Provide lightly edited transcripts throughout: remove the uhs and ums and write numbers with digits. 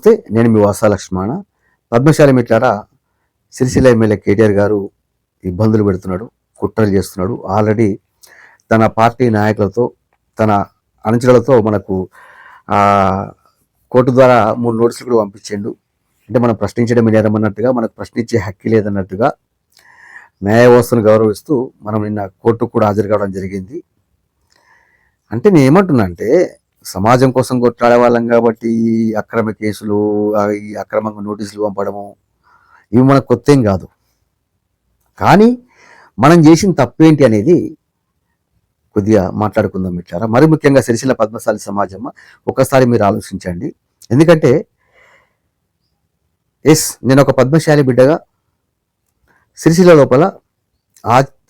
నమస్తే, నేను మీ వాసా లక్ష్మణ. పద్మశాలి మిట్లారా, సిరిసిల్ల ఎమ్మెల్యే కేటీఆర్ గారు ఇబ్బందులు పెడుతున్నాడు, కుట్రలు చేస్తున్నాడు. ఆల్రెడీ తన పార్టీ నాయకులతో, తన అనుచరులతో మనకు కోర్టు ద్వారా 3 నోటీసులు కూడా పంపించిండు. అంటే మనం ప్రశ్నించడం నేరం అన్నట్టుగా, మనకు ప్రశ్నించే హక్కు లేదన్నట్టుగా న్యాయ వ్యవస్థను గౌరవిస్తూ మనం నిన్న కోర్టుకు కూడా హాజరు కావడం జరిగింది. అంటే నేను ఏమంటున్నా అంటే, సమాజం కోసం కొట్లాడే వాళ్ళం కాబట్టి ఈ అక్రమ కేసులు, ఈ అక్రమంగా నోటీసులు పంపడము ఇవి మనకు కొత్త ఏం కాదు. కానీ మనం చేసిన తప్పేంటి అనేది కొద్దిగా మాట్లాడుకుందాం ఇట్లారా. మరి ముఖ్యంగా సిరిసిల్ల పద్మశాలి సమాజం ఒకసారి మీరు ఆలోచించండి. ఎందుకంటే నేను ఒక పద్మశాలి బిడ్డగా సిరిసిల్ల లోపల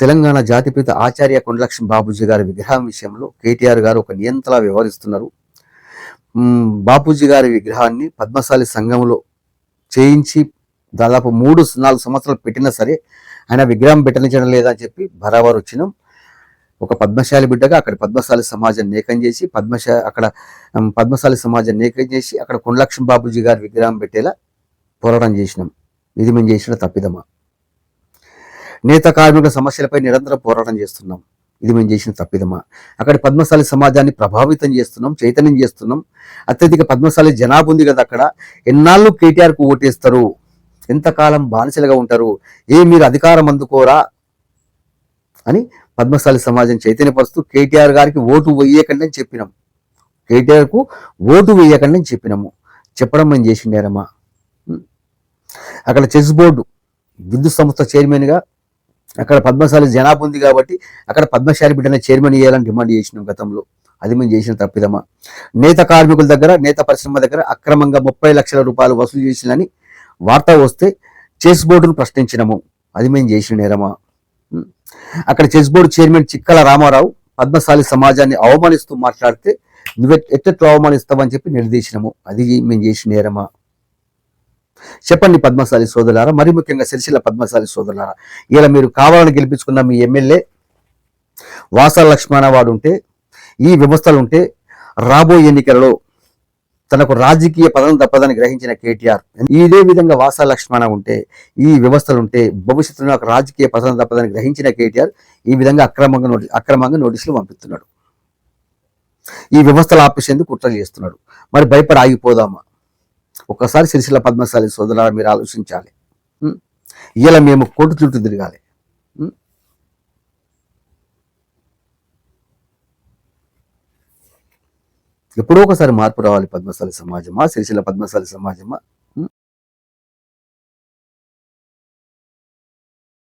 తెలంగాణ జాతిపిత ఆచార్య కొండలక్ష్మి బాపూజీ గారి విగ్రహం విషయంలో కేటీఆర్ గారు ఒక నియంతలా వ్యవహరిస్తున్నారు. బాపూజీ గారి విగ్రహాన్ని పద్మశాలి సంఘంలో చేయించి దాదాపు 3-4 సంవత్సరాలు పెట్టినా సరే ఆయన విగ్రహం పెట్టనించడం లేదని చెప్పి బరాబర్ వచ్చినాం. ఒక పద్మశాలి బిడ్డగా అక్కడ పద్మశాలి సమాజాన్ని ఏకం చేసి పద్మశాలి సమాజాన్ని ఏకం చేసి అక్కడ కొండలక్ష్మి బాపూజీ గారి విగ్రహం పెట్టేలా పోరాటం చేసినాం. ఇది మేము చేసిన తప్పిదమా? నేత కార్మికుల సమస్యలపై నిరంతరం పోరాటం చేస్తున్నాం. ఇది మేము చేసిన తప్పిదమా? అక్కడ పద్మశాలి సమాజాన్ని ప్రభావితం చేస్తున్నాం, చైతన్యం చేస్తున్నాం. అత్యధిక పద్మశాలి జనాభా ఉంది కదా అక్కడ. ఎన్నాళ్ళు కేటీఆర్కు ఓటేస్తారు? ఎంతకాలం బానిసలుగా ఉంటారు? మీరు అధికారం అందుకోరా అని పద్మశాలి సమాజం చైతన్యపరుస్తూ కేటీఆర్ గారికి ఓటు వేయకండి అని చెప్పినాం. కేటీఆర్కు ఓటు వేయకండి అని చెప్పినాము. చెప్పడం మేము చేసిన నేరమా? అక్కడ చెస్ బోర్డు విద్యుత్ సంస్థ చైర్మన్గా అక్కడ పద్మశాలి జనాభా ఉంది కాబట్టి అక్కడ పద్మశాలి బిడ్డనే చైర్మన్ చేయాలని డిమాండ్ చేసినాం గతంలో. అది మేము చేసిన తప్పిదమా? నేత కార్మికుల దగ్గర, నేత పరిశ్రమ దగ్గర అక్రమంగా 30 లక్షల రూపాయలు వసూలు చేసిందని వార్త వస్తే చెస్ బోర్డును ప్రశ్నించినాము. అది మేము చేసిన నేరమా? అక్కడ chess board chairman చిక్కల Ramarao Padmashali సమాజాన్ని అవమానిస్తూ మాట్లాడితే నువ్వు ఎట్టెట్లు అవమానిస్తావని చెప్పి నిలదీసినాము. అది మేము చేసిన నేరమా? చెప్పండి పద్మశాలి సోదరులారా, మరి ముఖ్యంగా సిరిసిల్ల పద్మశాలి సోదరులారా. ఇలా మీరు కావాలని గెలిపించుకున్న మీ ఎమ్మెల్యే వాసా లక్ష్మణ వాడు ఉంటే, ఈ వ్యవస్థలు ఉంటే, రాబోయే ఎన్నికలలో తనకు రాజకీయ పదం తప్పదని గ్రహించిన కేటీఆర్ ఇదే విధంగా వాసా లక్ష్మణ ఉంటే, ఈ వ్యవస్థలు ఉంటే భవిష్యత్తులో నాకు రాజకీయ పదం తప్పదని గ్రహించిన కేటీఆర్ ఈ విధంగా అక్రమంగా నోటీసులు పంపిస్తున్నాడు. ఈ వ్యవస్థలు ఆపేసేందుకు కుట్రలు చేస్తున్నాడు. మరి భయపడి ఆగిపోదామా? ఒక్కసారి సిరిసిల్ల పద్మశాలి సోదరులారా మీరు ఆలోచించాలి. ఇలా మేము కోర్టు చుట్టూ తిరగాలి. ఎప్పుడో ఒకసారి మార్పు రావాలి పద్మశాలి సమాజమా, సిరిసిల్ల పద్మశాలి సమాజమా.